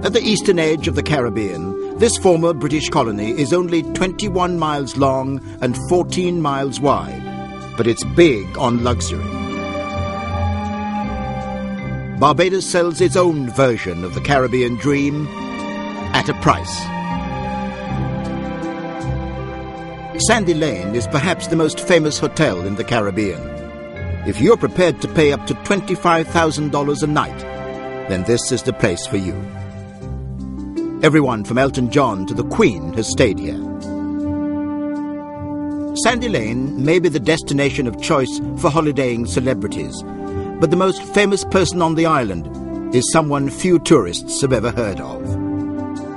At the eastern edge of the Caribbean, this former British colony is only 21 miles long and 14 miles wide, but it's big on luxury. Barbados sells its own version of the Caribbean dream at a price. Sandy Lane is perhaps the most famous hotel in the Caribbean. If you're prepared to pay up to $25,000 a night, then this is the place for you. Everyone from Elton John to the Queen has stayed here. Sandy Lane may be the destination of choice for holidaying celebrities, but the most famous person on the island is someone few tourists have ever heard of.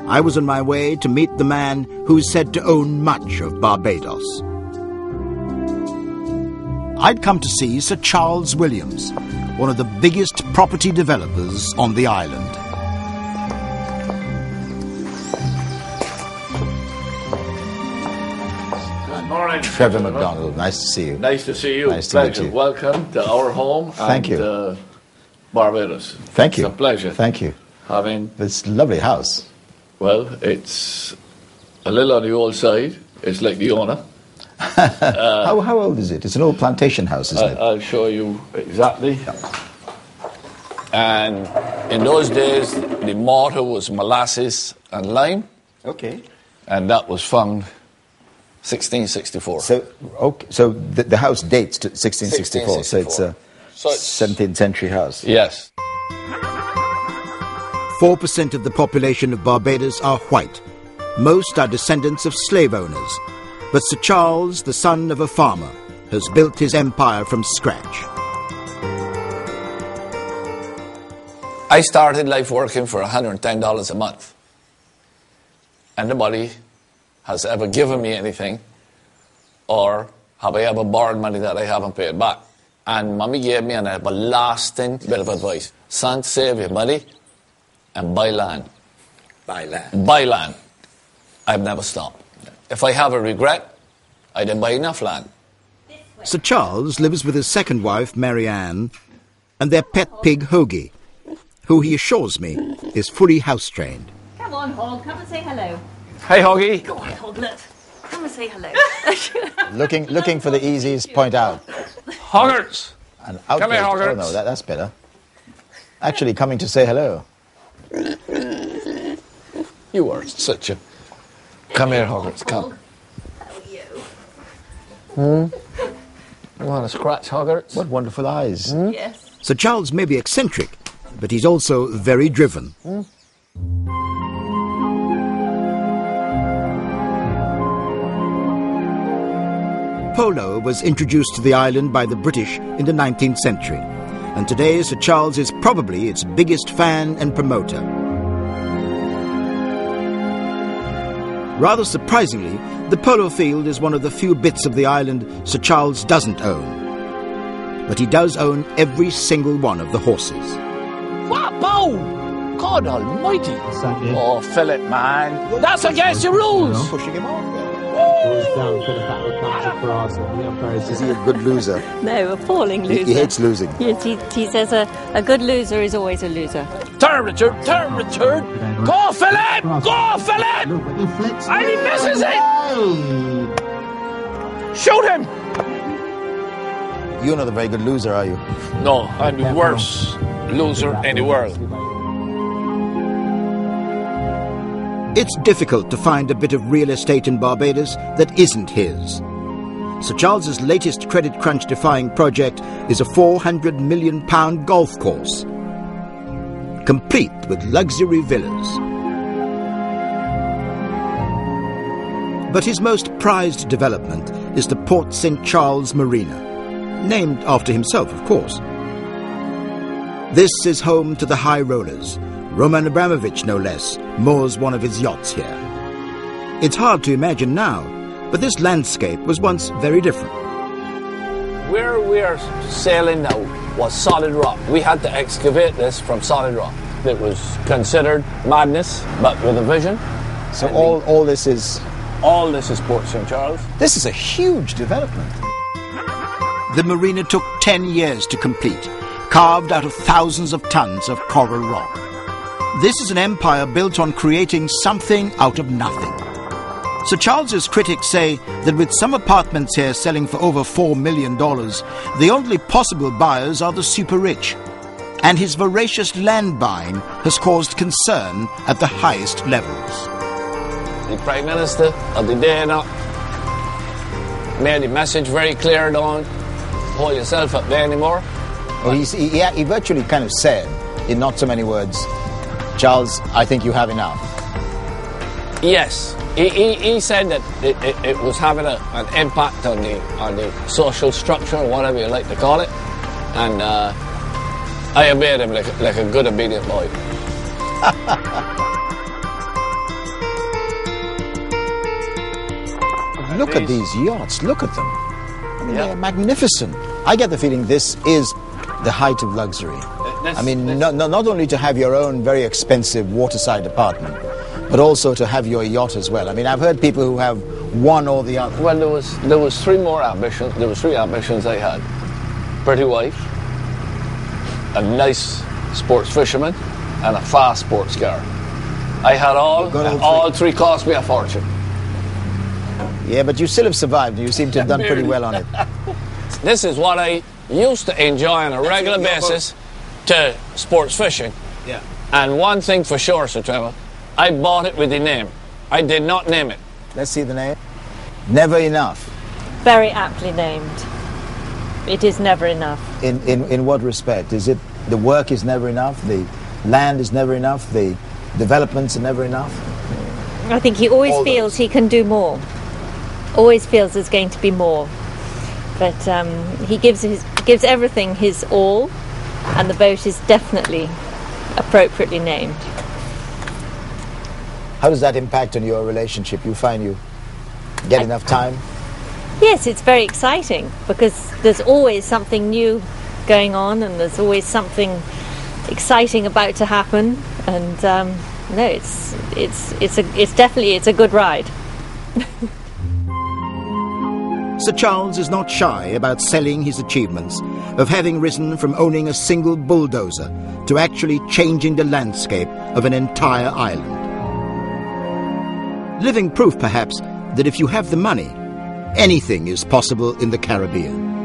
I was on my way to meet the man who's said to own much of Barbados. I'd come to see Sir Charles Williams, one of the biggest property developers on the island. Good morning. Trevor MacDonald, nice to see you. Nice to see you. Nice to Pleasure. meet you. Welcome to our home. Thank you. Barbados. Thank you. It's a pleasure. Thank you. Having, It's a lovely house. well, it's a little on the old side. It's like the owner. How old is it? It's an old plantation house, isn't it? I'll show you exactly. And in those days, the mortar was molasses and lime, Okay. and that was found 1664. So the house dates to 1664, so it's a So it's- 17th century house. Yes. 4% of the population of Barbados are white. Most are descendants of slave owners. But Sir Charles, the son of a farmer, has built his empire from scratch. I started life working for $110 a month. And nobody has ever given me anything, or have I ever borrowed money that I haven't paid back. And Mummy gave me an everlasting bit of advice. Son, save your money and buy land. Buy land. Buy land. I've never stopped. If I have a regret, I didn't buy enough land. Sir Charles lives with his second wife, Marianne, and their pet pig, Hoagie, who he assures me is fully house-trained. Come on, Hog, come and say hello. Hey, Hoggy. Go on, Hog, look. Come and say hello. Looking for the easiest point out. Hoggers. And Come here, outburst. Oh Hoggers. no, that's better. Actually coming to say hello. You are such a... Come here, Hoggers, come. You want to scratch, Hoggers? What wonderful eyes. Yes. Sir Charles may be eccentric, but he's also very driven. Polo was introduced to the island by the British in the 19th century, and today Sir Charles is probably its biggest fan and promoter. Rather surprisingly, the polo field is one of the few bits of the island Sir Charles doesn't own. But he does own every single one of the horses. Whoa! God almighty! Oh, fill it, man. That's against the rules! Pushing him on. Goes down to the battle comes across and the umpire Is says, he a good loser? No, appalling loser. He hates losing. Yes, he says a good loser is always a loser. Turn, Richard! Turn, Richard! Go, Philip! Go, Philip! look, but he flicks And he misses it! it! Shoot him! You're not a very good loser, are you? No, I'm the worst loser in the world. It's difficult to find a bit of real estate in Barbados that isn't his. Sir Charles's latest credit crunch-defying project is a £400 million golf course, complete with luxury villas. But his most prized development is the Port St. Charles Marina, named after himself, of course. This is home to the high rollers. Roman Abramovich, no less, moors one of his yachts here. It's hard to imagine now, but this landscape was once very different. Where we're sailing now was solid rock. We had to excavate this from solid rock. It was considered madness, but with a vision. So all this is... All this is Port St. Charles. This is a huge development. The marina took 10 years to complete, carved out of thousands of tons of coral rock. This is an empire built on creating something out of nothing. Sir Charles's critics say that with some apartments here selling for over $4 million, the only possible buyers are the super rich. And his voracious land buying has caused concern at the highest levels. The Prime Minister of the day now made the message very clear, don't hold yourself up there anymore. Well, he virtually kind of said, in not so many words, Charles, I think you have enough. Yes, he said that it was having an impact on the social structure, whatever you like to call it, and I obeyed him like a good obedient boy. Look at these yachts, look at them. I mean, Yeah. they're magnificent. I get the feeling this is the height of luxury. I mean, not only to have your own very expensive waterside apartment, but also to have your yacht as well. I mean, I've heard people who have one or the other. Well, there was three more ambitions. There was three ambitions I had: pretty wife, a nice sports fisherman, and a fast sports car. I had all three cost me a fortune. Yeah, but you still have survived. You seem to have done pretty well on it. This is what I used to enjoy on a regular basis to sports fishing. Yeah. And one thing for sure, Sir Trevor, I bought it with the name. I did not name it. Let's see the name. Never enough. Very aptly named. It is never enough. In what respect? Is it the work is never enough? The land is never enough? The developments are never enough? I think he always All feels those. he can do more. Always feels there's going to be more. But he gives everything his all, and the boat is definitely appropriately named. How does that impact on your relationship? You find you get enough time? Yes, it's very exciting because there's always something new going on, and there's always something exciting about to happen. And no, it's definitely a good ride. Sir Charles is not shy about selling his achievements of having risen from owning a single bulldozer to actually changing the landscape of an entire island. Living proof, perhaps, that if you have the money, anything is possible in the Caribbean.